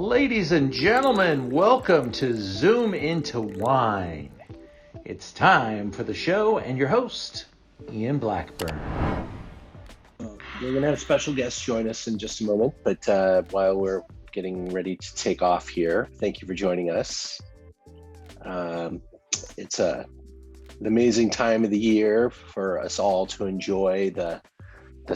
Ladies and gentlemen, welcome to Zoom into Wine. It's time for the show and your host, Ian Blackburn. We're going to have special guests join us in just a moment, but while we're getting ready to take off here, thank you for joining us. It's an amazing time of the year for us all to enjoy the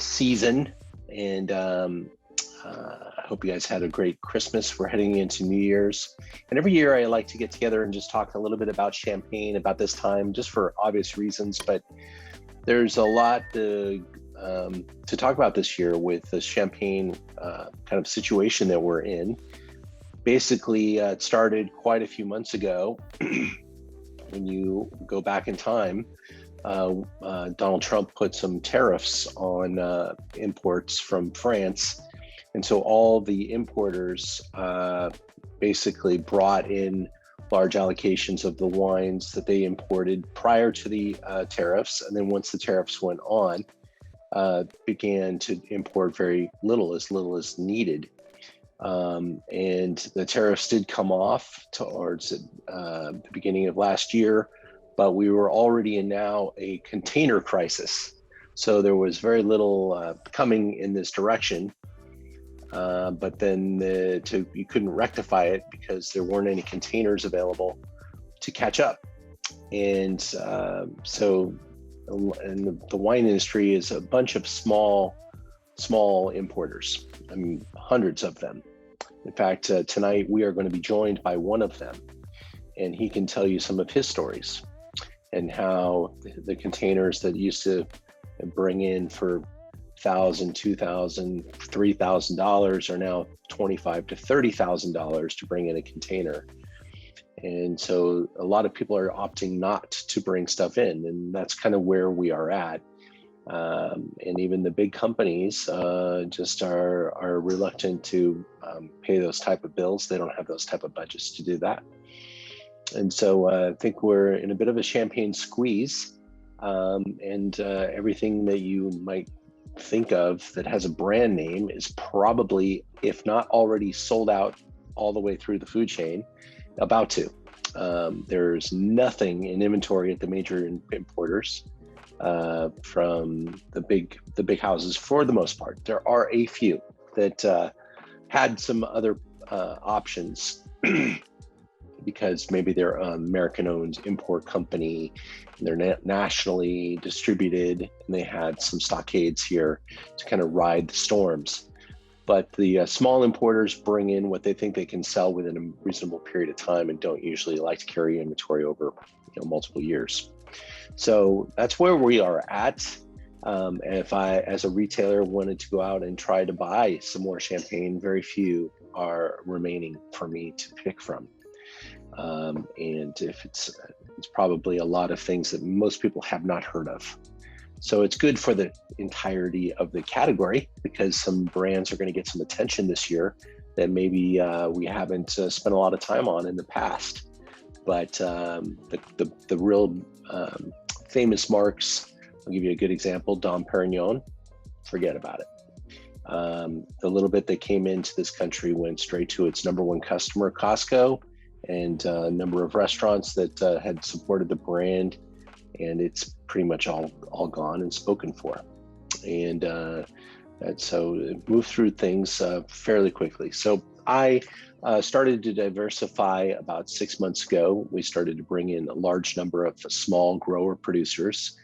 season, and I hope you guys had a great Christmas. We're heading into New Year's, and every year I like to get together and just talk a little bit about champagne about this time, just for obvious reasons, but there's a lot to talk about this year with the champagne kind of situation that we're in. Basically, it started quite a few months ago. When you go back in time, Donald Trump put some tariffs on imports from France. And so all the importers basically brought in large allocations of the wines that they imported prior to the tariffs. And then once the tariffs went on, began to import very little as needed. And the tariffs did come off towards the beginning of last year, but we were already in now a container crisis. So there was very little coming in this direction. But then you couldn't rectify it because there weren't any containers available to catch up. And so the wine industry is a bunch of small importers. I mean, hundreds of them. In fact, tonight we are going to be joined by one of them, and he can tell you some of his stories and how the containers that used to bring in for $1,000, $2,000, $3,000 are now $25,000 to $30,000 to bring in a container. And so a lot of people are opting not to bring stuff in, and that's kind of where we are at. And even the big companies just are reluctant to pay those type of bills. They don't have those type of budgets to do that. And so I think we're in a bit of a champagne squeeze, and everything that you might think of that has a brand name is probably, if not already, sold out all the way through the food chain, about to. There's nothing in inventory at the major importers from the big houses for the most part. There are a few that had some other options because maybe they're American-owned import company, and they're nationally distributed, and they had some stockades here to kind of ride the storms. But the small importers bring in what they think they can sell within a reasonable period of time and don't usually like to carry inventory over multiple years. So that's where we are at. And if I, as a retailer, wanted to go out and try to buy some more champagne, very few are remaining for me to pick from. And if it's probably a lot of things that most people have not heard of. So it's good for the entirety of the category because some brands are going to get some attention this year that maybe we haven't spent a lot of time on in the past. But the real famous marks, I'll give you a good example, Dom Perignon, forget about it. The little bit that came into this country went straight to its number one customer, Costco, and a number of restaurants that had supported the brand, and it's pretty much all gone and spoken for. And so it moved through things fairly quickly. So I started to diversify about 6 months ago. We started to bring in a large number of small grower producers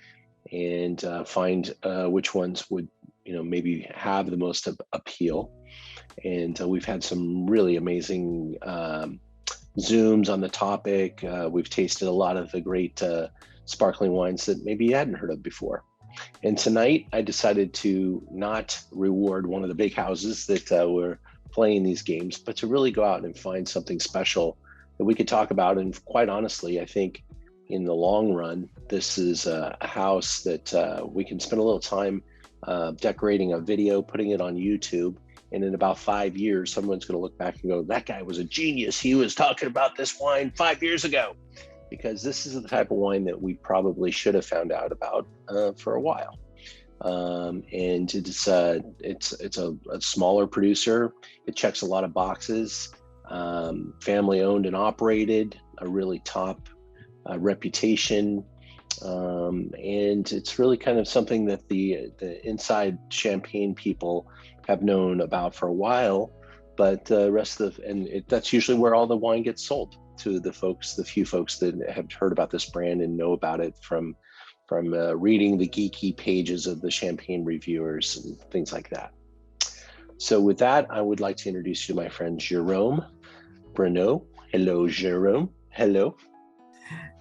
and find which ones would maybe have the most appeal. And we've had some really amazing Zooms on the topic. We've tasted a lot of the great sparkling wines that maybe you hadn't heard of before. And tonight I decided to not reward one of the big houses that were playing these games, but to really go out and find something special that we could talk about. And quite honestly, I think in the long run, this is a house that we can spend a little time decorating a video, putting it on YouTube. And in about 5 years, someone's going to look back and go, that guy was a genius. He was talking about this wine 5 years ago. Because this is the type of wine that we probably should have found out about for a while. And it's a smaller producer. It checks a lot of boxes. family owned and operated, a really top reputation. And it's really kind of something that the inside Champagne people have known about for a while, but the rest of that's usually where all the wine gets sold to the few folks that have heard about this brand and know about it from reading the geeky pages of the Champagne reviewers and things like that. So with that, I would like to introduce you to my friend Jerome Bruno. Hello, Jerome. Hello.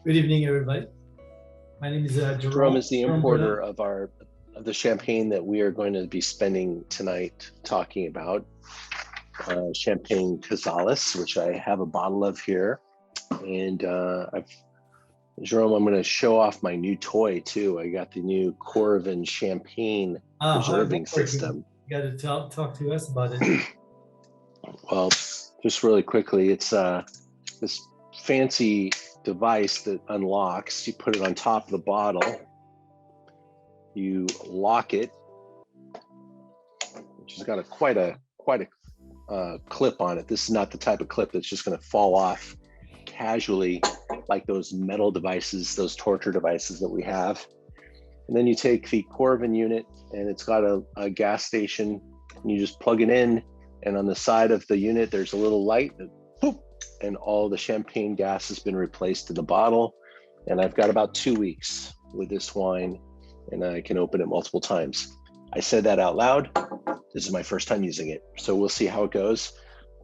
Good evening, everybody. My name is Jerome. Jerome is the importer of the Champagne that we are going to be spending tonight talking about. Champagne Cazalis, which I have a bottle of here. And Jerome, I'm going to show off my new toy too. I got the new Corvin Champagne preserving system. You got to talk to us about it. Well, just really quickly, it's this fancy device that unlocks. You put it on top of the bottle, you lock it, which has got quite a clip on it. This is not the type of clip that's just going to fall off casually like those metal devices, those torture devices that we have. And then you take the Corvin unit, and it's got a gas station, and you just plug it in, and on the side of the unit there's a little light that boop, and all the champagne gas has been replaced in the bottle. And I've got about 2 weeks with this wine, and I can open it multiple times. I said that out loud. This is my first time using it, so we'll see how it goes.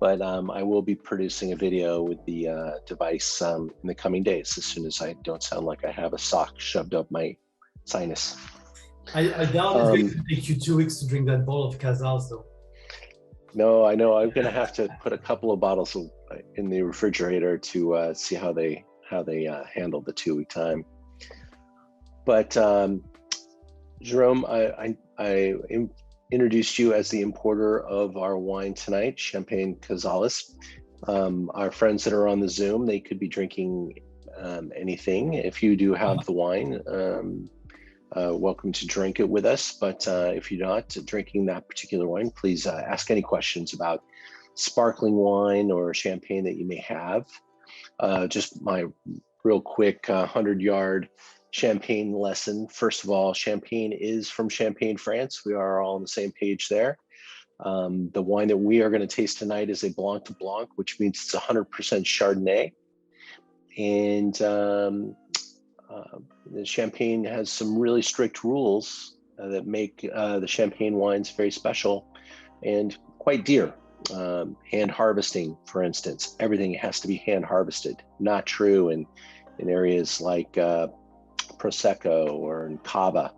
But I will be producing a video with the device in the coming days, as soon as I don't sound like I have a sock shoved up my sinus. I doubt it's going to take you 2 weeks to drink that bottle of Cazalis, though. No, I know. I'm going to have to put a couple of bottles in the refrigerator to see how they handle the 2 week time. But Jerome, I introduced you as the importer of our wine tonight, Champagne Cazalis. Our friends that are on the Zoom, they could be drinking anything. If you do have the wine, welcome to drink it with us. But if you're not drinking that particular wine, please ask any questions about sparkling wine or champagne that you may have. Just my real quick 100-yard Champagne lesson. First of all, Champagne is from Champagne, France. We are all on the same page there. The wine that we are going to taste tonight is a Blanc de Blanc, which means it's 100% Chardonnay. And the Champagne has some really strict rules that make the Champagne wines very special and quite dear. Hand harvesting, for instance, everything has to be hand harvested. Not true in areas like Prosecco or in Cava.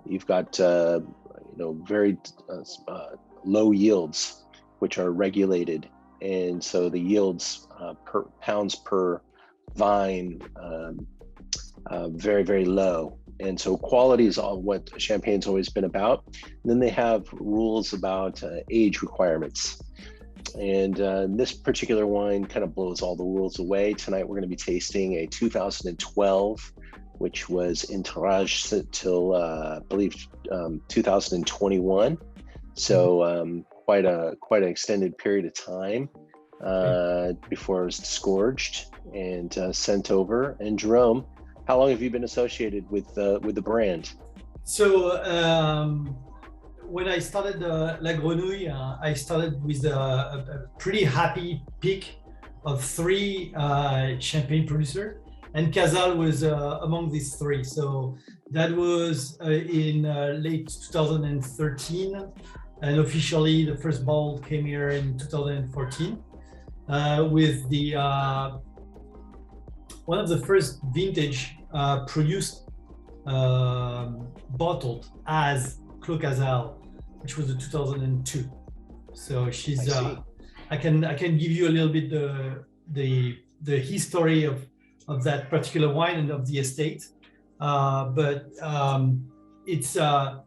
You've got very low yields, which are regulated, and so the yields per pounds per vine very, very low. And so quality is all what Champagne's always been about. And then they have rules about age requirements. And this particular wine kind of blows all the rules away. Tonight we're going to be tasting a 2012, which was in tirage till I believe 2021. So quite an extended period of time before it was disgorged and sent over. And Jerome, how long have you been associated with the brand? So when I started La Grenouille, I started with a pretty happy peak of 3 champagne producers, and Cazal was among these 3. So that was in late 2013, and officially the first bottle came here in 2014 with the one of the first vintage produced bottled as Clos Cazal, which was the 2002. So she's I can give you a little bit the history of that particular wine and of the estate, but it's the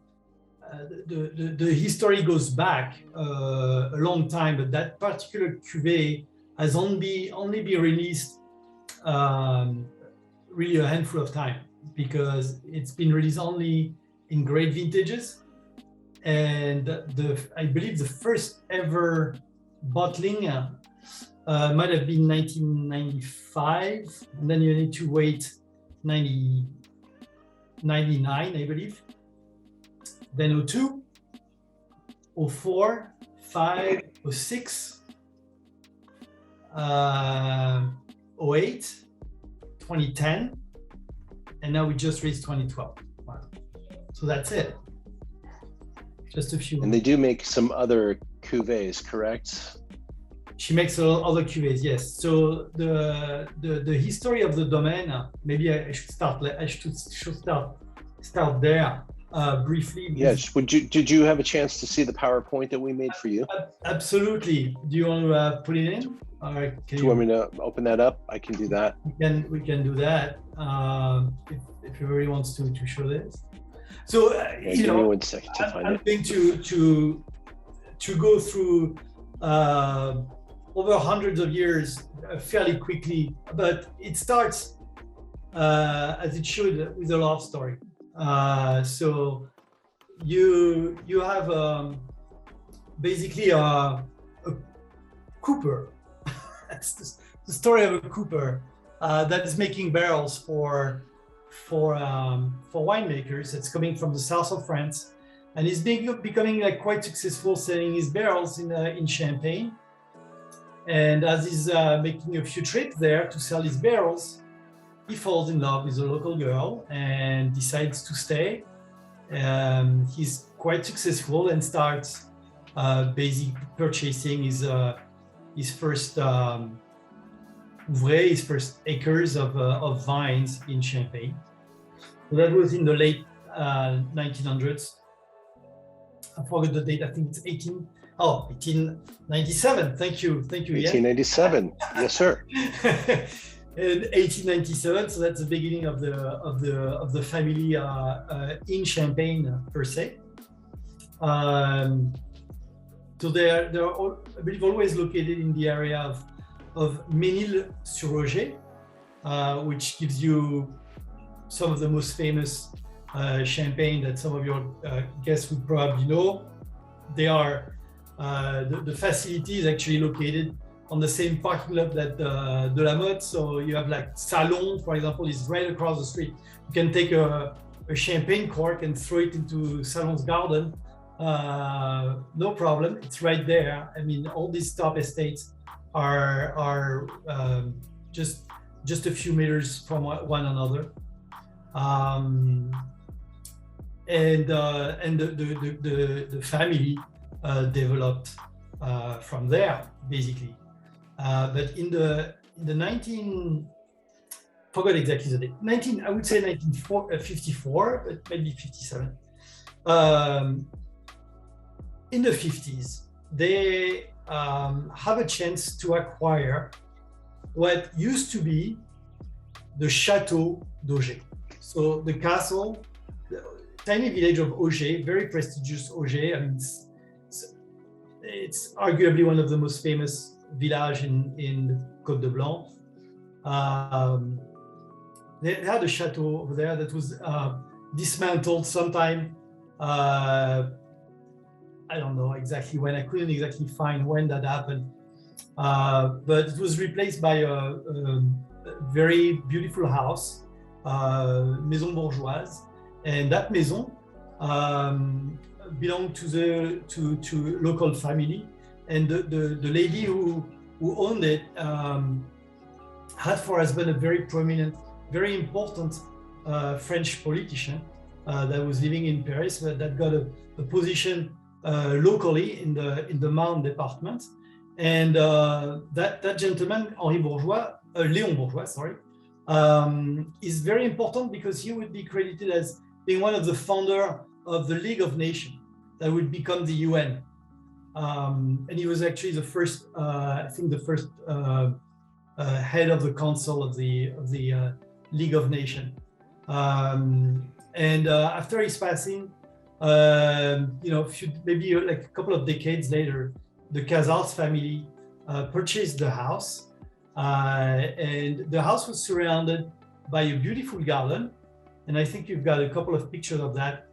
history goes back a long time. But that particular cuvée has only been released really a handful of time, because it's been released only in great vintages. And I believe the first ever bottling might have been 1995, and then you need to wait 99, I believe. Then 02, 04, 5, 06, 08, 2010, and now we just reached 2012. Wow. So that's it. Just a few. And they do make some other cuvées, correct? She makes other cuvées, yes. So the history of the domain, maybe I should start. I should start there briefly. Yes. Did you have a chance to see the PowerPoint that we made for you? Absolutely. Do you want to put it in? Or Do you want me to open that up? I can do that. We can do that if everybody wants to show this. So give me 1 second to find it. I'm going to go through over hundreds of years fairly quickly, but it starts as it should with a love story. So you have basically a cooper. That's the story of a cooper that is making barrels for winemakers. It's coming from the south of France, and he's becoming like quite successful selling his barrels in Champagne. And as he's making a few trips there to sell his barrels, he falls in love with a local girl and decides to stay. He's quite successful and starts basically purchasing his first ouvre, his first acres of vines in Champagne. So that was in the late 1900s. I forgot the date. I think it's 1897. Thank you. 1897. Yes, sir. In 1897, so that's the beginning of the family in Champagne per se. So they're all, I believe, always located in the area of Ménil-sur-Oger, which gives you some of the most famous champagne that some of your guests would probably know. They are the facility is actually located on the same parking lot that de la Motte. So you have like Salon, for example, is right across the street. You can take a champagne cork and throw it into Salon's garden. No problem, it's right there. I mean, all these top estates are just a few meters from one another. And the family developed from there, basically. But in the 19, forgot exactly the date, I would say 1954, but maybe 57. In the 50s, they have a chance to acquire what used to be the Château d'Auger. So the castle, the tiny village of Auger, very prestigious Auger. I mean, it's arguably one of the most famous villages in the Côte de Blanc. They had a chateau over there that was dismantled sometime. I don't know exactly when. I couldn't exactly find when that happened. But it was replaced by a very beautiful house, Maison Bourgeoise, and that maison belonged to local family, and the lady who owned it had for husband a very prominent, very important French politician that was living in Paris, but that got a position locally in the Marne department. And that gentleman, Léon Bourgeois, sorry, is very important because he would be credited as being one of the founder of the League of Nations that would become the UN. And he was actually the first, I think the first head of the council of the League of Nations. And after his passing, maybe like a couple of decades later, the Casals family purchased the house, and the house was surrounded by a beautiful garden. And I think you've got a couple of pictures of that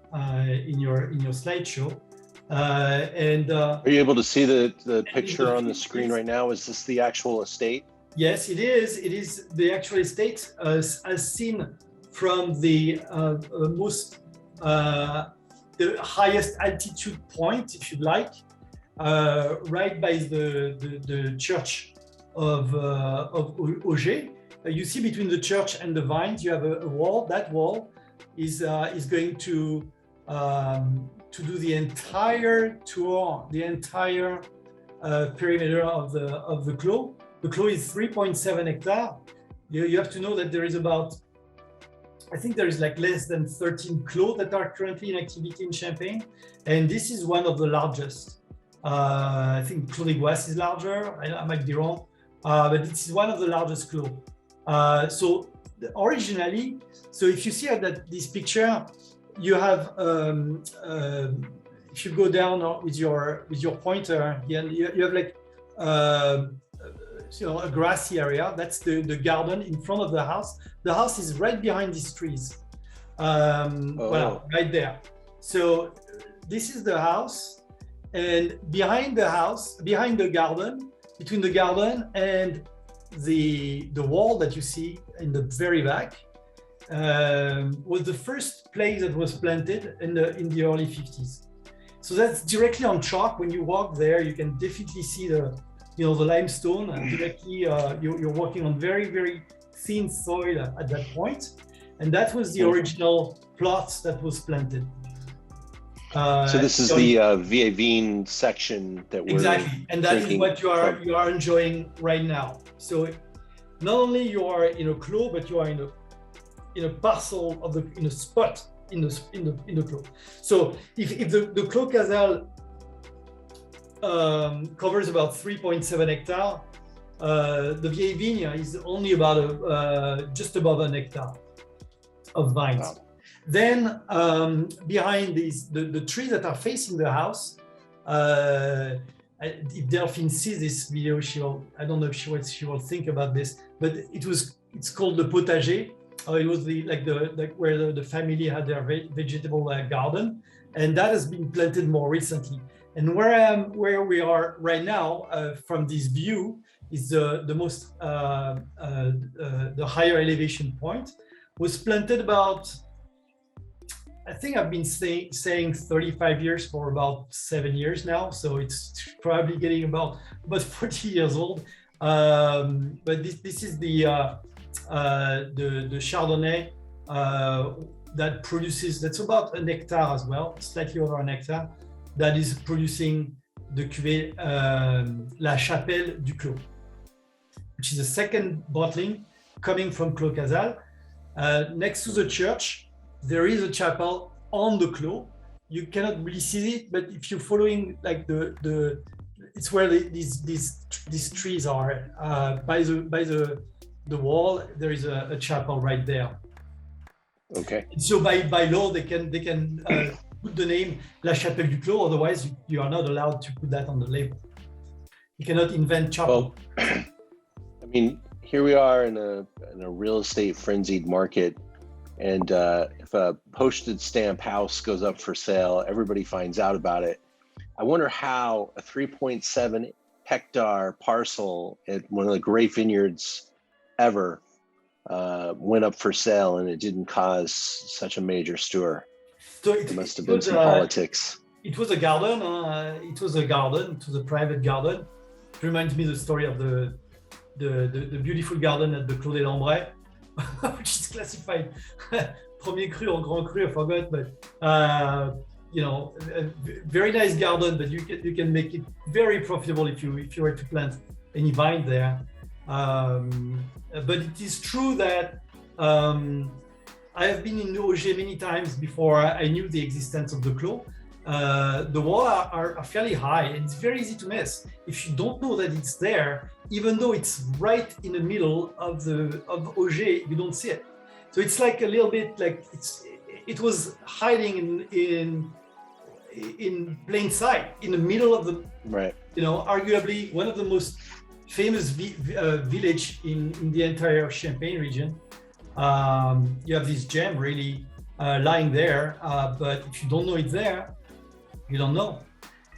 in your slideshow. Are you able to see the picture on the screen right now? Is this the actual estate? Yes, it is. It is the actual estate as seen from the the highest altitude point, if you like, right by the church of Auger. You see between the church and the vines, you have a wall. That wall is going to do the entire tour, the entire perimeter of the clos. The clos is 3.7 hectares. You have to know that there is about, I think there is like less than 13 clos that are currently in activity in Champagne, and this is one of the largest. I think Clos d'Aiguas is larger. I might be wrong, but this is one of the largest clos. So originally, so if you see that this picture, you have if you go down with your pointer, you have like a grassy area. That's the garden in front of the house. The house is right behind these trees. Well, right there. So this is the house, and behind the house, behind the garden, between the garden and the wall that you see in the very back, was the first place that was planted in the early 50s. So that's directly on chalk. When you walk there, you can definitely see the limestone, and directly you're walking on very, very thin soil at that point. And that was the original plot that was planted. So this is the Vieille Vigne section that we're exactly, and that is what you are enjoying right now. So not only you are in a clos, but you are in a parcel of in a spot in the clos. So if the Clos Casal covers about 3.7 hectares, the Vieille Vigne is only about just above an hectare of vines. Wow. Then behind the trees that are facing the house, if Delphine sees this video, I don't know if she will think about this, but it's called the potager. It was where the family had their vegetable garden, and that has been planted more recently. And where we are right now, from this view, is the most the higher elevation point. Was planted about, I think I've been saying 35 years for about 7 years now, so it's probably getting about 40 years old. But this is the Chardonnay that produces, that's about an hectare as well, slightly over an hectare, that is producing the cuvée La Chapelle du Clos, which is the second bottling coming from Clos Casal. Next to the church, there is a chapel on the clos. You cannot really see it, but if you're following like it's where these trees are, by the wall, there is a chapel right there. Okay. So by law, they can put the name La Chapelle du Clos. Otherwise, you are not allowed to put that on the label. You cannot invent chapel. Well, I mean, here we are in a real estate frenzied market, and if a postage stamp house goes up for sale, everybody finds out about it. I wonder how a 3.7 hectare parcel at one of the great vineyards ever went up for sale, and it didn't cause such a major stir. So it must have been some politics. It was a garden. It was a private garden. It reminds me of the story of the beautiful garden at the Clos des Lambrais, which is classified premier cru or grand cru, I forgot, but a very nice garden, but you can make it very profitable if you were to plant any vine there. But it is true that I have been in Auger many times before I knew the existence of the clos. The walls are fairly high, and it's very easy to miss. If you don't know that it's there, even though it's right in the middle of Auger, you don't see it. So it's like a little bit like it was hiding in plain sight in the middle of the, right. Arguably one of the most famous village in the entire Champagne region. You have this gem really lying there, but if you don't know it's there, you don't know.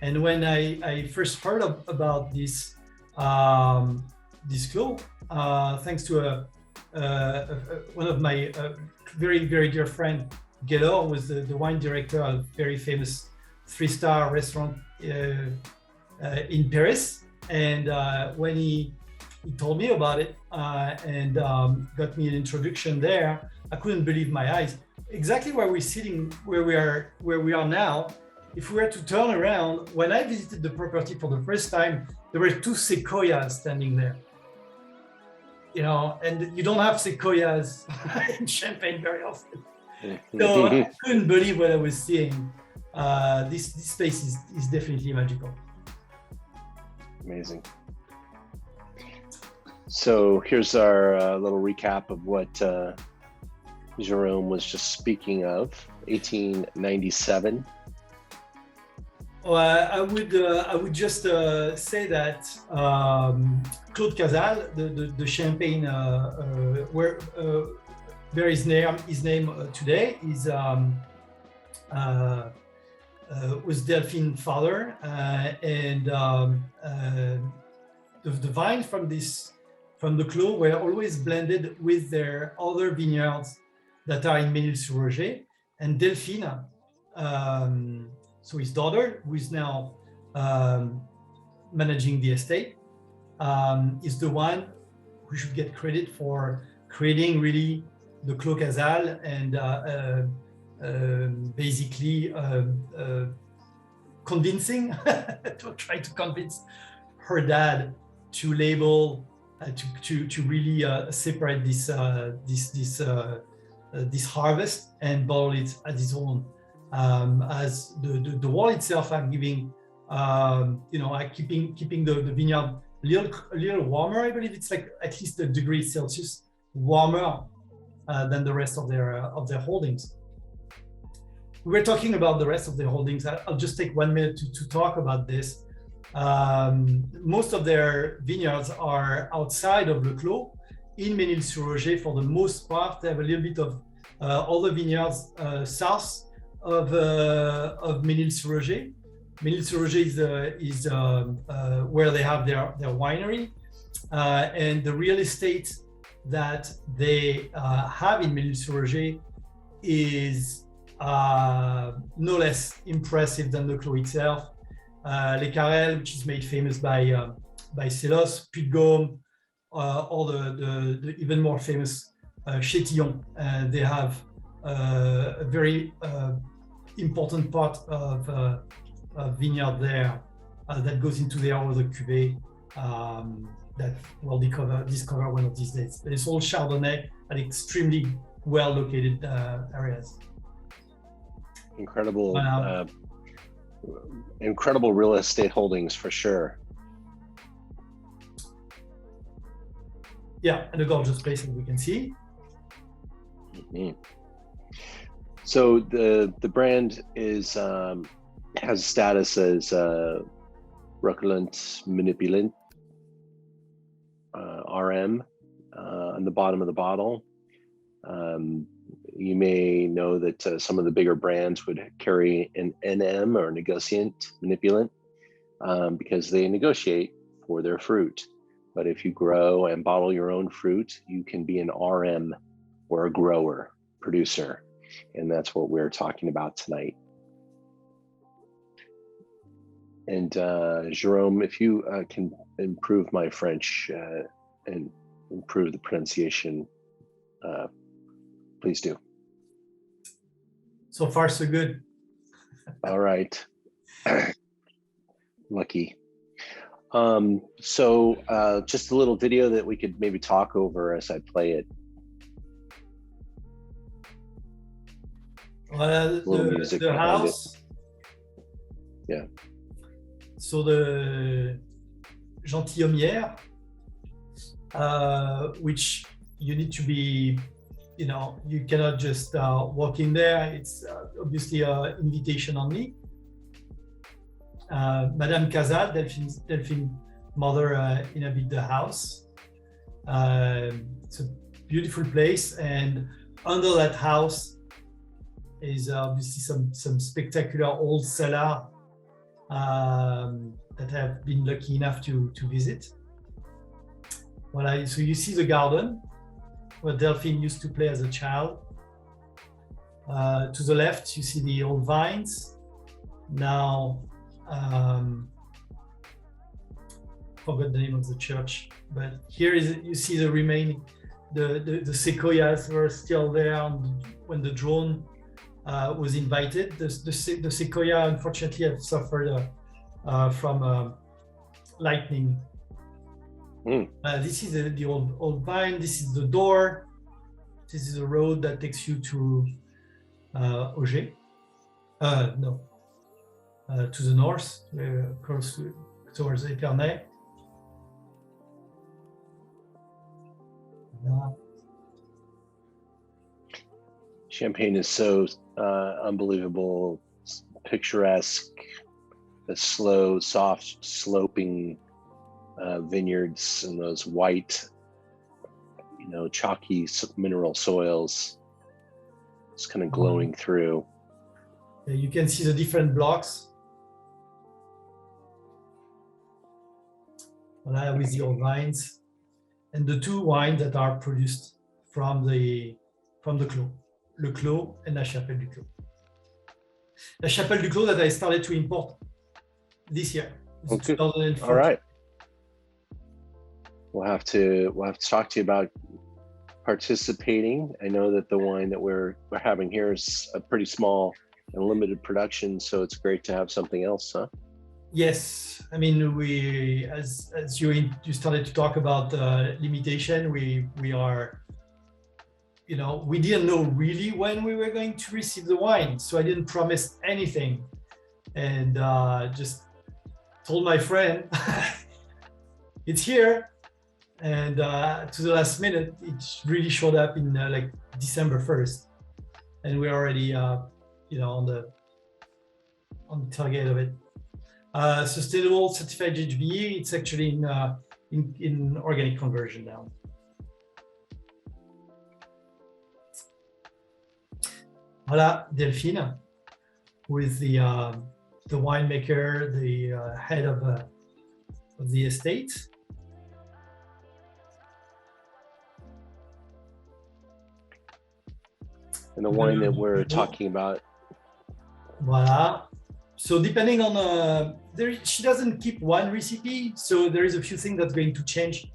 And when I first heard about this clos, thanks to one of my very, very dear friend, Gaylor, was the wine director of a very famous 3-star restaurant in Paris. And when he told me about it and got me an introduction there, I couldn't believe my eyes. Exactly where we're sitting, where we are now. If we were to turn around, when I visited the property for the first time, there were 2 sequoias standing there. You know, and you don't have sequoias in Champagne very often. So I couldn't believe what I was seeing. This space is definitely magical. Amazing. So here's our little recap of what Jerome was just speaking of, 1897. Well, I would just say that Claude Casal, the Champagne where his name today is was Delphine's father, and the vines from the Clos were always blended with their other vineyards that are in Ménil-sur-Roger, and Delphine. So his daughter, who is now managing the estate, is the one who should get credit for creating really the Clos Casal and basically convincing, to try to convince her dad to label, to really separate this harvest and bottle it as its own. As the wall itself are giving, keeping the vineyard a little warmer. I believe it's like at least 1 degree Celsius warmer than the rest of their holdings. We were talking about the rest of their holdings. I'll just take 1 minute to talk about this. Most of their vineyards are outside of Le Clos, in Ménil-sur-Roger for the most part. They have a little bit of other vineyards south of Ménil-sur-Roger. Ménil-sur-Roger is where they have their winery, and the real estate that they have in Ménil-sur-Roger is no less impressive than the Clos itself. Les Carrel, which is made famous by Célos, Puy-de-Gaume, or the even more famous Chétillon. They have a very important part of vineyard there that goes into their other cuvée that we'll discover one of these days. But it's all Chardonnay at extremely well located areas. Incredible, incredible real estate holdings for sure. Yeah, and a gorgeous place that we can see. Mm-hmm. So the brand is has status as Recueillant Manipulant RM on the bottom of the bottle. You may know that some of the bigger brands would carry an NM or Negociant Manipulant because they negotiate for their fruit. But if you grow and bottle your own fruit, you can be an RM or a grower, producer. And that's what we're talking about tonight. And Jerome, if you can improve my French and improve the pronunciation, please do. So far, so good. All right. Lucky. So just a little video that we could maybe talk over as I play it. The house. Yeah. So the gentilhommière, which you need to be, you cannot just walk in there. It's obviously an invitation only. Madame Casal, Delphine mother, inhabit the house. It's a beautiful place, and under that house is obviously some spectacular old cellar that I've been lucky enough to visit. So you see the garden where Delphine used to play as a child. To the left, you see the old vines. Now, forgot the name of the church, but here you see the remaining, the sequoias were still there when the drone was invited. The sequoia, unfortunately, have suffered from lightning. This is the old vine. This is the door. This is the road that takes you to Auger. To the north, across towards Épernay. Champagne is so unbelievable, picturesque, the slow, soft, sloping vineyards and those white, chalky mineral soils. It's kind of glowing through. Yeah, you can see the different blocks. With the old vines, and the two wines that are produced from the Clos, Le Clos and La Chapelle du Clos. La Chapelle du Clos that I started to import this year. Okay. All right. We'll have to talk to you about participating. I know that the wine that we're having here is a pretty small and limited production, so it's great to have something else, huh? Yes, I mean, we as you started to talk about limitation, we are, we didn't know really when we were going to receive the wine, so I didn't promise anything, and just told my friend it's here, and to the last minute it really showed up in like December 1st, and we're already on the tailgate of it. Sustainable certified HVE, it's actually in organic conversion now. Voilà, Delphine, with the winemaker, the head of the estate. And the wine that we're talking about. Voilà. So depending on she doesn't keep one recipe, so there is a few things that's going to change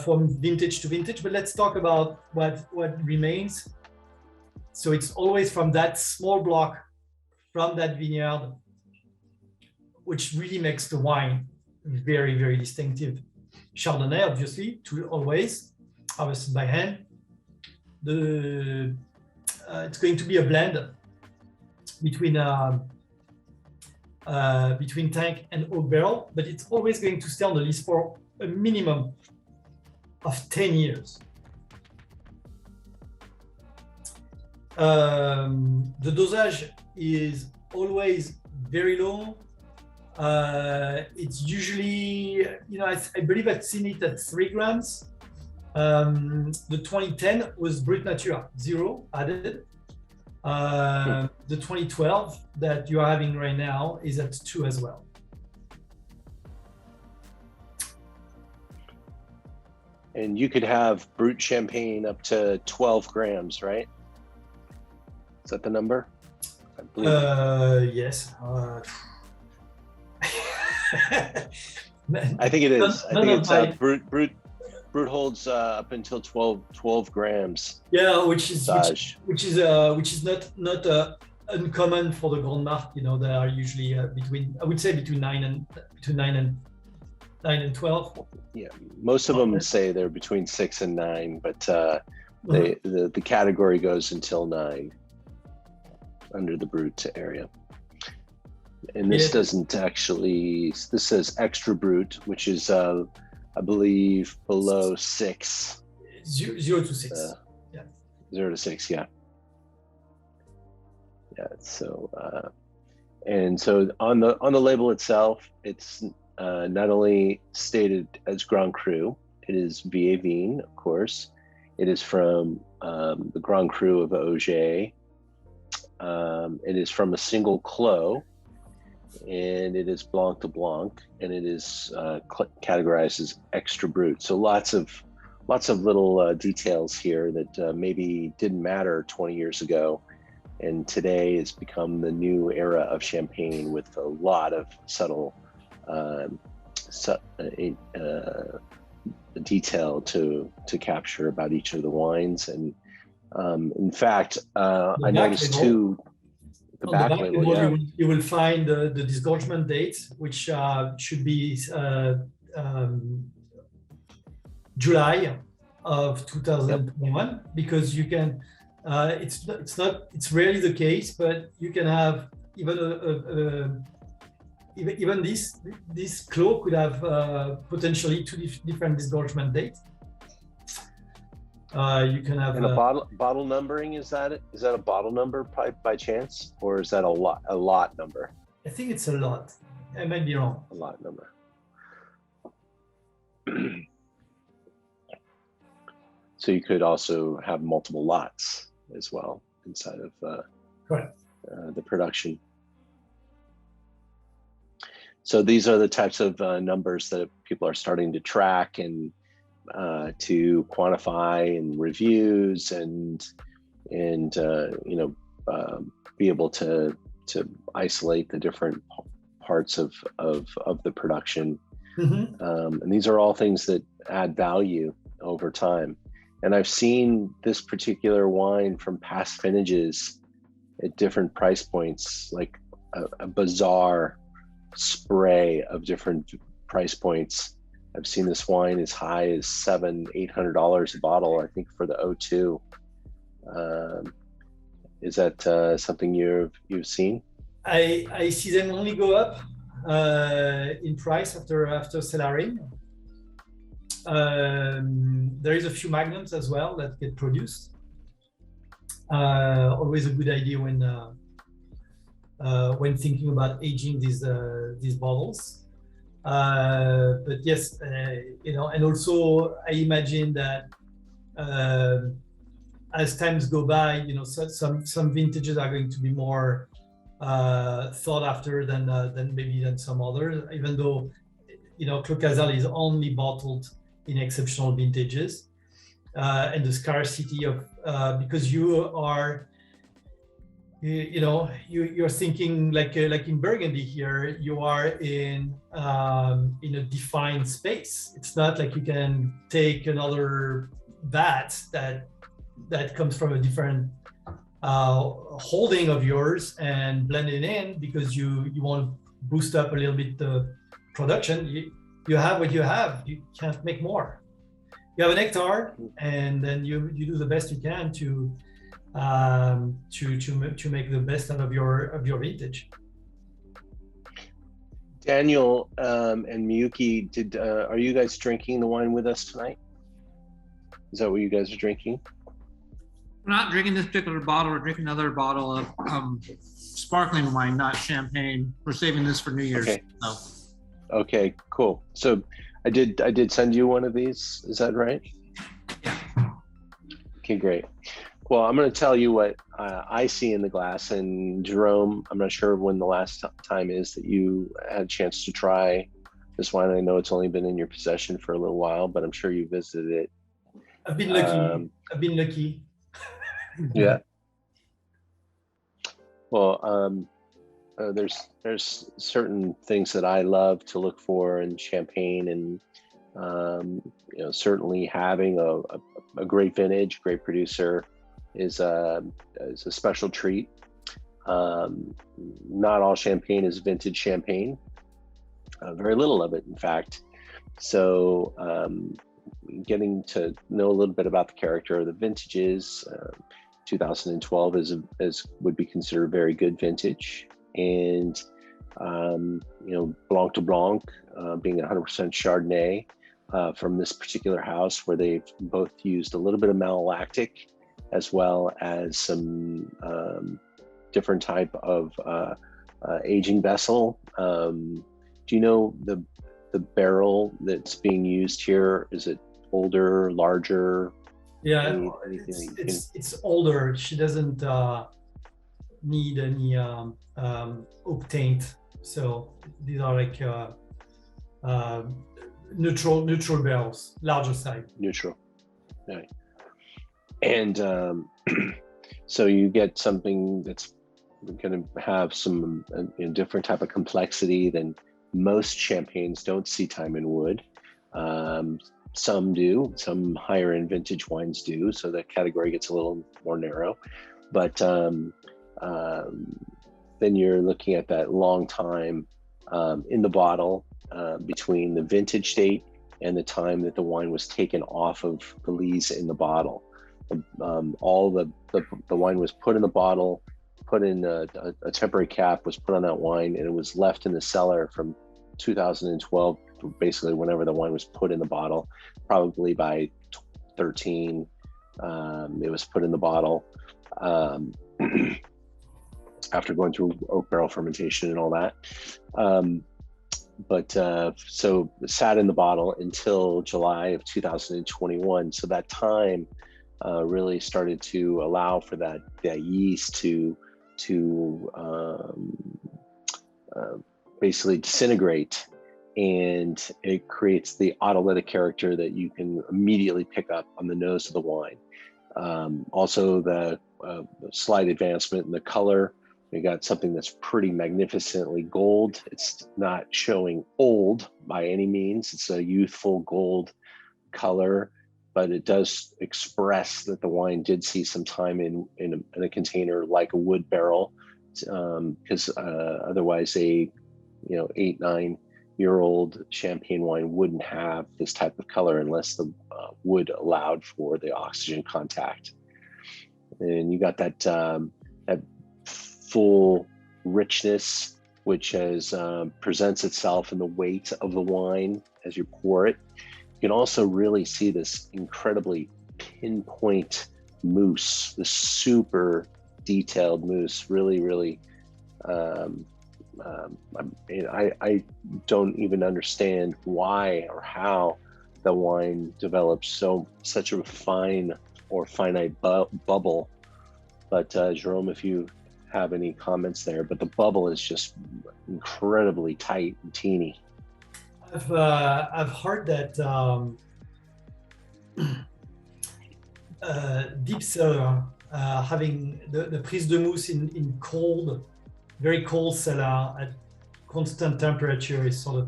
from vintage to vintage. But let's talk about what remains. So it's always from that small block, from that vineyard, which really makes the wine very, very distinctive. Chardonnay, obviously, always harvested by hand. It's going to be a blend between tank and oak barrel, but it's always going to stay on the list for a minimum of 10 years. The dosage is always very low. It's usually, I believe I've seen it at 3 grams. The 2010 was Brut Nature, 0 added. The 2012 that you are having right now is at 2 as well. And you could have Brut Champagne up to 12 grams, right? Is that the number? I believe. Yes. I think it is. I think it's Brut holds up until 12 grams. Yeah, which is not uncommon for the Grand Marque. They are usually between 9 and 12. Yeah, most of them say they're between 6 and 9, but the category goes until 9 under the Brut area. And this doesn't actually. This says extra Brut, which is I believe below 6. 0 to 6. 0 to 6, yeah. Yeah. So, and so on the label itself, it's not only stated as Grand Cru, it is Vieille Vigne, of course. It is from the Grand Cru of Auger. It is from a single clos. and it is Blanc de Blanc, and it is categorized as extra brut. So lots of little details here that maybe didn't matter 20 years ago, and today has become the new era of champagne with a lot of subtle detail to capture about each of the wines. And in fact, I noticed too, the back label, yeah. You will find the disgorgement date, which should be July of 2021, yep. Because you can, it's rarely the case, but you can have even even this clos could have potentially two different disgorgement dates. You can have, and a bottle numbering, is that a bottle number by chance, or is that a lot number? I think it's a lot. I might be wrong. A lot number. So you could also have multiple lots as well inside of the production. So these are the types of numbers that people are starting to track and to quantify in reviews and be able to isolate the different parts of the production. Mm-hmm. And these are all things that add value over time. And I've seen this particular wine from past vintages at different price points, like a bizarre spray of different price points. I've seen this wine as high as $700-800 a bottle, I think, for the O2. Is that something you've seen? I see them only go up in price after cellaring. There is a few magnums as well that get produced. Always a good idea when thinking about aging these bottles. But yes, and also I imagine that as times go by, some vintages are going to be more thought after than some others. Even though Clos Casal is only bottled in exceptional vintages, and the scarcity of because you're thinking like in Burgundy here, you are in a defined space. It's not like you can take another vat that comes from a different holding of yours and blend it in because you want to boost up a little bit the production. You have what you have. You can't make more. You have an hectare, and then you do the best you can to make the best out of your vintage. Daniel and Miyuki, are you guys drinking the wine with us tonight? Is that what you guys are drinking? We're not drinking this particular bottle. We're drinking another bottle of sparkling wine, not champagne. We're saving this for New Year's. Okay. So. Okay, cool. So I did send you one of these. Is that right? Yeah. Okay, great. Well, I'm going to tell you what I see in the glass. And Jerome, I'm not sure when the last time is that you had a chance to try this wine. I know it's only been in your possession for a little while, but I'm sure you visited it. I've been lucky. Yeah. Well, there's certain things that I love to look for in champagne, and certainly having a great vintage, great producer is a special treat. Not all champagne is vintage champagne. Very little of it, in fact. So getting to know a little bit about the character of the vintages. 2012 would be considered a very good vintage. And Blanc de Blanc being 100% Chardonnay from this particular house, where they've both used a little bit of malolactic as well as some different type of aging vessel. Do you know the barrel that's being used here? Is it older, larger? Yeah, it's older. She doesn't need any octane So these are like neutral barrels, larger size. Neutral. Right. And so you get something that's going to have some different type of complexity than most champagnes don't see time in wood. Some do, some higher end vintage wines do, so the category gets a little more narrow. But then you're looking at that long time in the bottle between the vintage date and the time that the wine was taken off of the lees in the bottle. All the wine was put in the bottle, put in a temporary cap, was put on that wine, and it was left in the cellar from 2012, basically whenever the wine was put in the bottle. Probably by 13, it was put in the bottle after going through oak barrel fermentation and all that. So it sat in the bottle until July of 2021. So that time really started to allow for that yeast to basically disintegrate, and it creates the autolytic character that you can immediately pick up on the nose of the wine. Also the slight advancement in the color. We got something that's pretty magnificently gold. It's not showing old by any means. It's a youthful gold color, but it does express that the wine did see some time in a container like a wood barrel, because otherwise a 8-9-year-old champagne wine wouldn't have this type of color unless the wood allowed for the oxygen contact. And you got that full richness, which presents itself in the weight of the wine as you pour it. You can also really see this incredibly pinpoint mousse, this super detailed mousse. Really, I don't even understand why or how the wine develops such a fine or finite bubble. But Jerome, if you have any comments there, but the bubble is just incredibly tight and teeny. I've heard that deep cellar having the prise de mousse in cold, very cold cellar at constant temperature is sort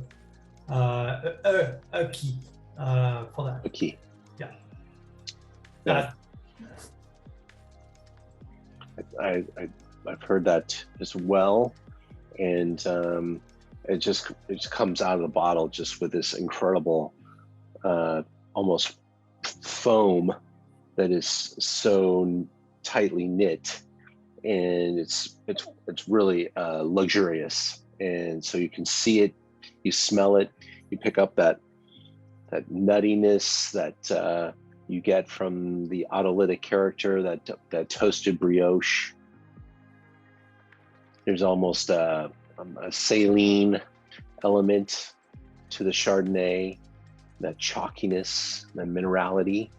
of a key for that. A key. Yeah. I've heard that as well, and it just comes out of the bottle just with this incredible almost foam that is so tightly knit, and it's really luxurious. And so you can see it, you smell it, you pick up that nuttiness that you get from the autolytic character, that toasted brioche. There's almost a saline element to the Chardonnay, that chalkiness, that minerality,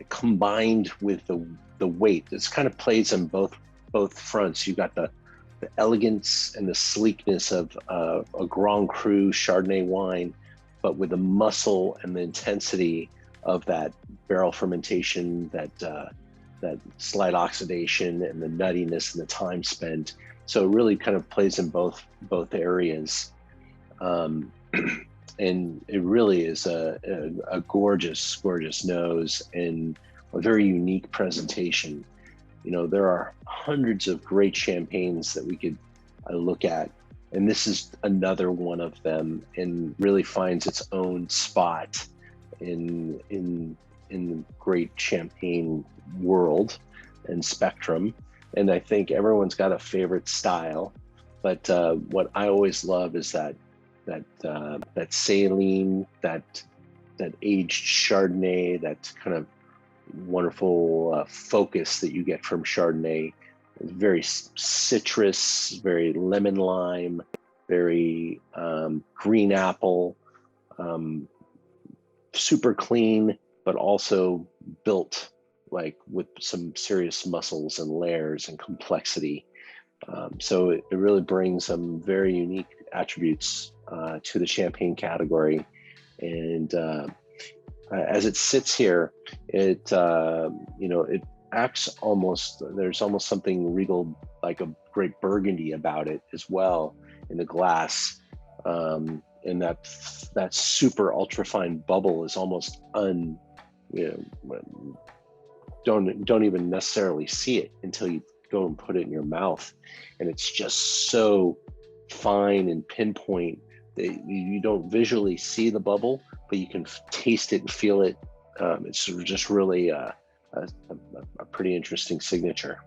combined with the weight. This kind of plays on both fronts. You got the elegance and the sleekness of a Grand Cru Chardonnay wine, but with the muscle and the intensity of that barrel fermentation, that slight oxidation and the nuttiness and the time spent. So it really kind of plays in both areas. And it really is a gorgeous nose and a very unique presentation. There are hundreds of great champagnes that we could look at, and this is another one of them, and really finds its own spot in the great champagne world and spectrum. And I think everyone's got a favorite style, but what I always love is that saline, that aged Chardonnay, that kind of wonderful focus that you get from Chardonnay. It's very citrus, very lemon lime, very green apple, super clean, but also built like with some serious muscles and layers and complexity. So it really brings some very unique attributes to the champagne category. And as it sits here, it it acts almost, there's almost something regal, like a great burgundy about it as well in the glass. And that super ultra fine bubble is almost don't even necessarily see it until you go and put it in your mouth, and it's just so fine and pinpoint that you don't visually see the bubble, but you can taste it and feel it. It's just really a pretty interesting signature.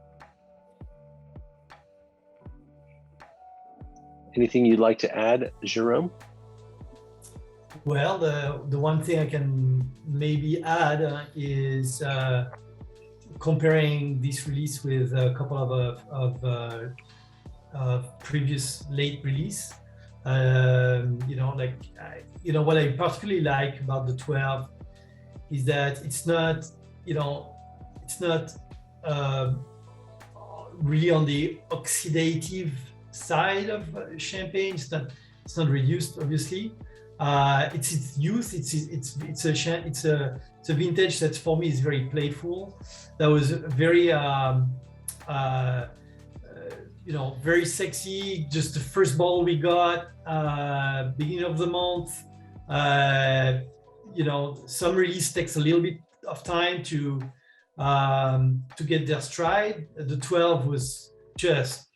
Anything you'd like to add, Jerome? Well, the one thing I can maybe add is comparing this release with a couple of previous late release. What I particularly like about the 12 is that it's not really on the oxidative side of champagne. It's not reduced, obviously. It's its youth. It's a vintage that for me is very playful. That was very very sexy. Just the first bottle we got, beginning of the month. Some release takes a little bit of time to get their stride. The 12 was just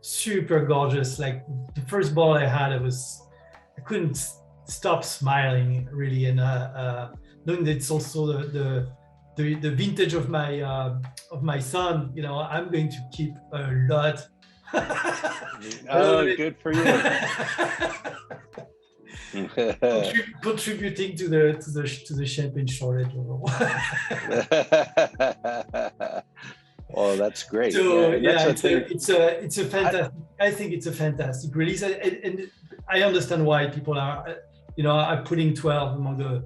super gorgeous. Like the first bottle I had, I couldn't stop smiling really, and knowing that it's also the vintage of my son. I'm going to keep a lot. Oh, good for you. Contributing to the champagne shortage. Oh, that's great. So it's a fantastic. I think it's a fantastic release, and I understand why people are putting 12 among the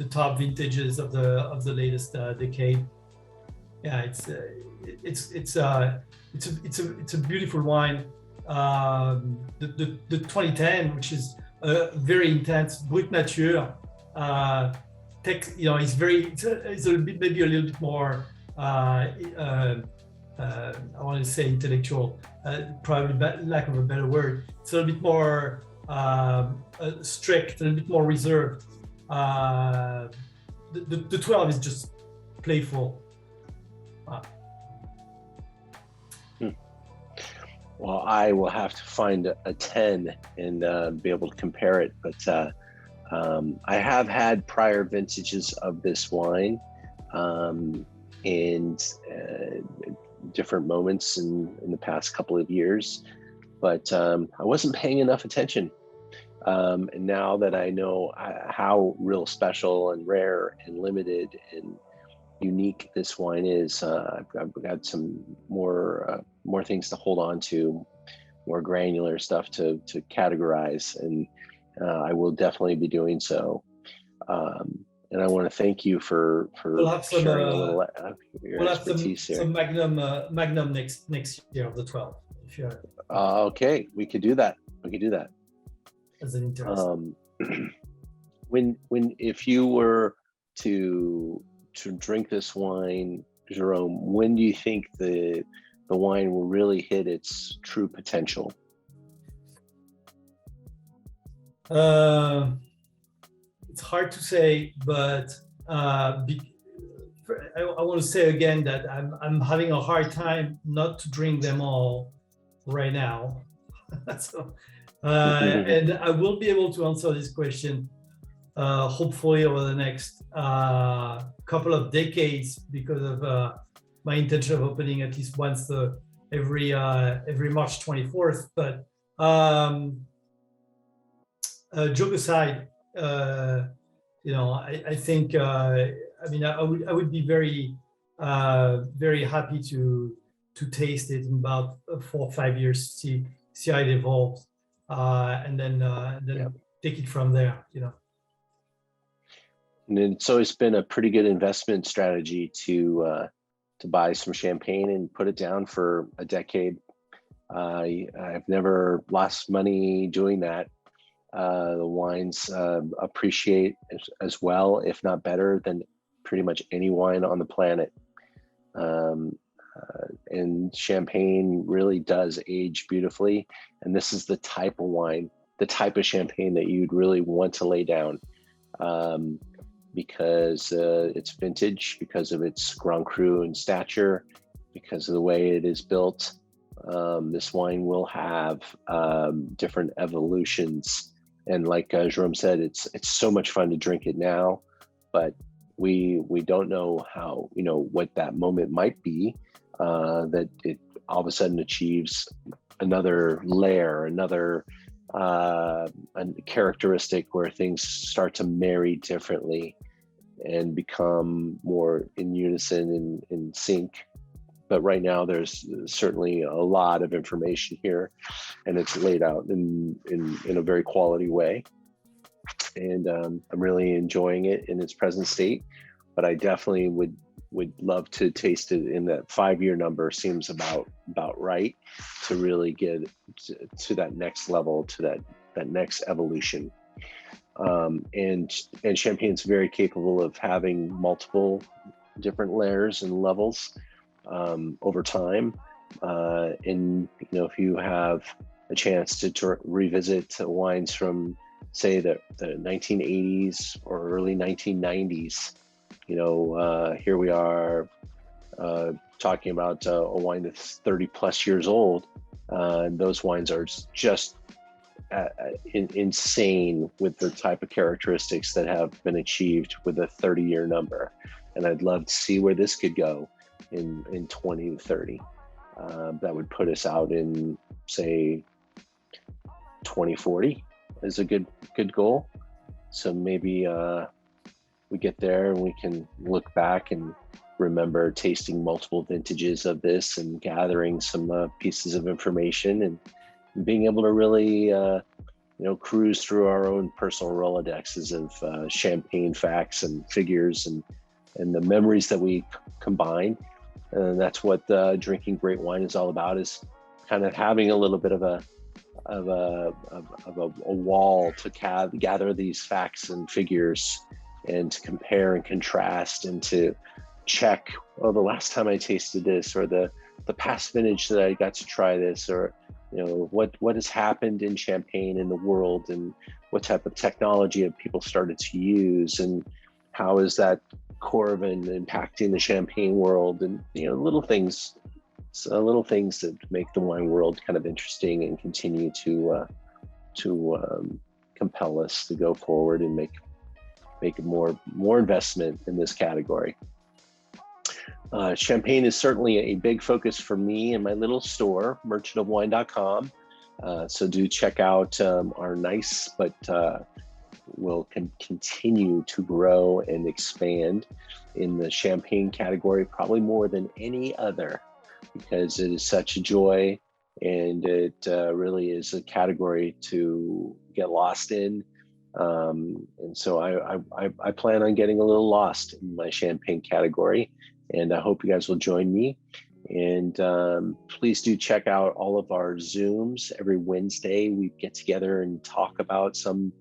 top vintages of the latest decade. Yeah, it's a beautiful wine. The 2010, which is very intense, Brut Nature, it's maybe a little bit more. I want to say intellectual, probably lack of a better word. It's a little bit more strict, a little bit more reserved. The 12 is just playful. Well, I will have to find a 10 and be able to compare it. But I have had prior vintages of this wine and different moments in the past couple of years, but I wasn't paying enough attention. And now that I know how real special and rare and limited and unique this wine is, I've got some more things to hold on to, more granular stuff to categorize, and I will definitely be doing so. And I want to thank you for sharing a little your expertise here. Some Magnum next year of the 12. If you're okay, we could do that. As an interest. If you were to drink this wine, Jerome, when do you think the wine will really hit its true potential? It's hard to say, but I want to say again that I'm having a hard time not to drink them all right now. So, and I will be able to answer this question hopefully over the next couple of decades, because of my intention of opening at least once every March 24th. But joke aside, I think I would be very very happy to taste it in about 4 or 5 years, see how it evolves, and then take it from there. And it's always been a pretty good investment strategy to buy some champagne and put it down for a decade. I've never lost money doing that. The wines appreciate as well, if not better, than pretty much any wine on the planet. And champagne really does age beautifully. And this is the type of wine, the type of champagne that you'd really want to lay down, because it's vintage, because of its Grand Cru and stature, because of the way it is built. This wine will have different evolutions. And like Jerome said, it's so much fun to drink it now, but we don't know how, what that moment might be, that it all of a sudden achieves another layer, another a characteristic where things start to marry differently and become more in unison and in sync. But right now there's certainly a lot of information here, and it's laid out in a very quality way. And I'm really enjoying it in its present state, but I definitely would love to taste it in that 5-year number. Seems about right to really get to that next level, to that next evolution. And champagne's very capable of having multiple different layers and levels over time. And if you have a chance to revisit wines from, say, the 1980s or early 1990s, here we are talking about a wine that's 30 plus years old. And those wines are just insane with the type of characteristics that have been achieved with a 30-year number. And I'd love to see where this could go in 20 to 30. That would put us out in, say, 2040 is a good goal. So maybe we get there and we can look back and remember tasting multiple vintages of this and gathering some pieces of information and being able to really cruise through our own personal Rolodexes of champagne facts and figures and the memories that we combine. And that's what drinking great wine is all about, is kind of having a little bit of a wall to gather these facts and figures and to compare and contrast and to check, the last time I tasted this, or the past vintage that I got to try this, or what has happened in champagne in the world, and what type of technology have people started to use, and how is that Corvin impacting the champagne world, and little things that make the wine world kind of interesting and continue to compel us to go forward and make more investment in this category. Champagne is certainly a big focus for me and my little store, merchantofwine.com. So do check out our nice, but will continue to grow and expand in the champagne category, probably more than any other, because it is such a joy, and it really is a category to get lost in. And so I plan on getting a little lost in my champagne category, and I hope you guys will join me. And please do check out all of our Zooms. Every Wednesday we get together and talk about some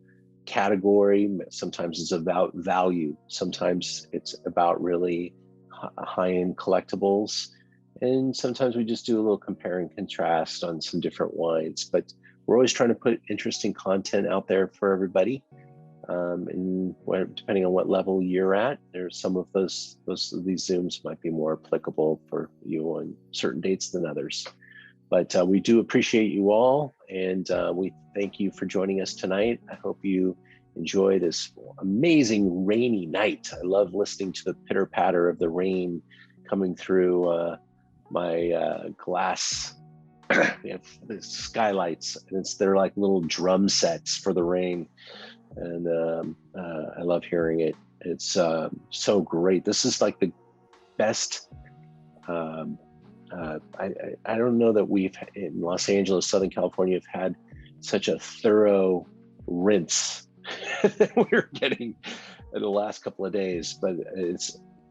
category. Sometimes it's about value, sometimes it's about really high-end collectibles, and sometimes we just do a little compare and contrast on some different wines. But we're always trying to put interesting content out there for everybody. And depending on what level you're at, there's some of these Zooms might be more applicable for you on certain dates than others. But we do appreciate you all, and we thank you for joining us tonight. I hope you enjoy this amazing rainy night. I love listening to the pitter patter of the rain coming through my glass. We have the skylights, and they're like little drum sets for the rain. And I love hearing it. It's so great. This is like the best. I don't know that we've, in Los Angeles, Southern California, have had such a thorough rinse that we're getting in the last couple of days. But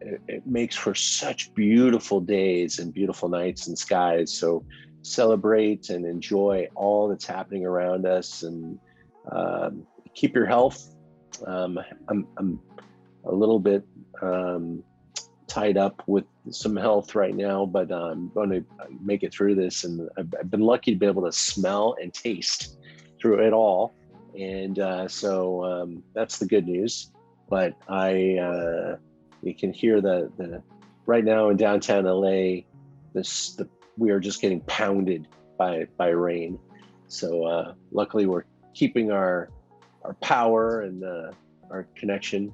it makes for such beautiful days and beautiful nights and skies. So celebrate and enjoy all that's happening around us, and keep your health. I'm a little bit tied up with some health right now, but I'm going to make it through this. And I've been lucky to be able to smell and taste through it all. And so that's the good news. But you can hear the right now in downtown LA, we are just getting pounded by rain. So luckily we're keeping our power and our connection.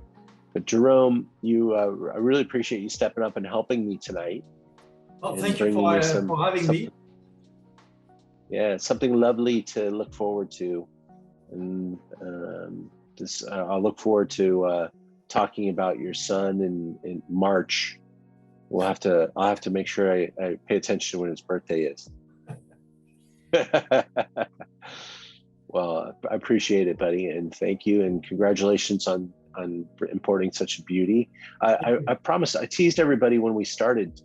But Jerome, I really appreciate you stepping up and helping me tonight. Well, thank you for having me. Yeah, something lovely to look forward to. And I'll look forward to talking about your son in March. I'll have to make sure I pay attention to when his birthday is. Well, I appreciate it, buddy, and thank you, and congratulations on importing such a beauty. I promise, I teased everybody when we started.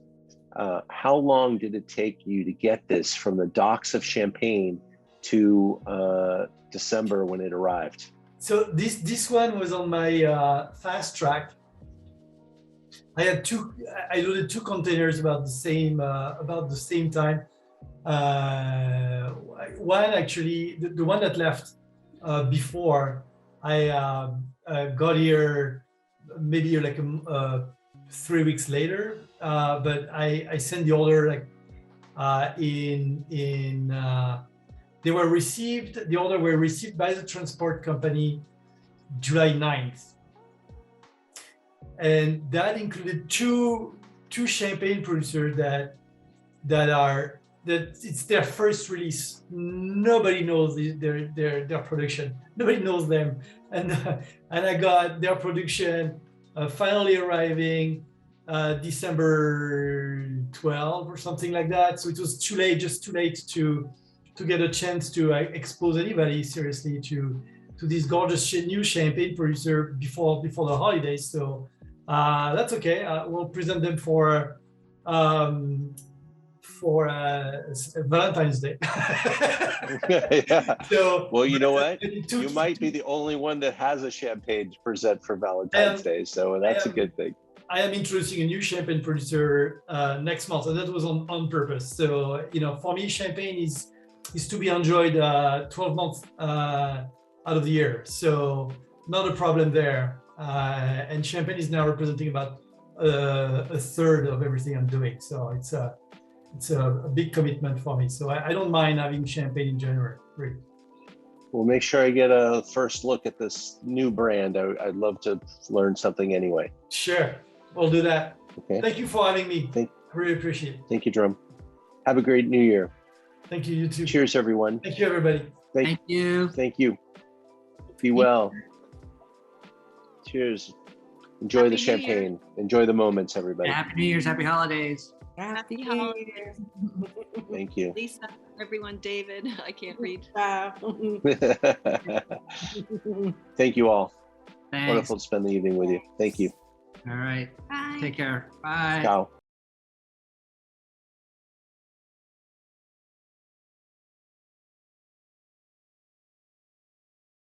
How long did it take you to get this from the docks of Champagne to December when it arrived? So this one was on my fast track. I loaded 2 containers about the same time. One actually, the one that left before, I got here maybe like 3 weeks later, but I sent the order the order were received by the transport company July 9th. And that included two champagne producers that it's their first release. Nobody knows their production. Nobody knows them. And I got their production finally arriving December 12 or something like that. So it was too late to get a chance to expose anybody seriously to this gorgeous new champagne producer before the holidays. So that's okay. We'll present them for Valentine's Day. Yeah. So, well, you know what? You might be the only one that has a champagne to present for Valentine's Day. So that's a good thing. I am introducing a new champagne producer next month, and that was on purpose. So, for me, champagne is to be enjoyed 12 months out of the year. So not a problem there. And champagne is now representing about a third of everything I'm doing. So it's a big commitment for me. So I don't mind having champagne in January. Really. We'll make sure I get a first look at this new brand. I'd love to learn something anyway. Sure, we'll do that. Okay. Thank you for having me. I really appreciate it. Thank you, Jerome. Have a great New Year. Thank you, you too. Cheers, everyone. Thank you, everybody. Thank you. Thank you. Be well. Cheers. Enjoy the champagne. Enjoy the moments, everybody. Happy New Year's. Happy holidays. Happy holidays. Thank you. Lisa, everyone, David. I can't read. Thank you all. Thanks. Wonderful to spend the evening with you. Thank you. All right. Bye. Take care. Bye. Ciao.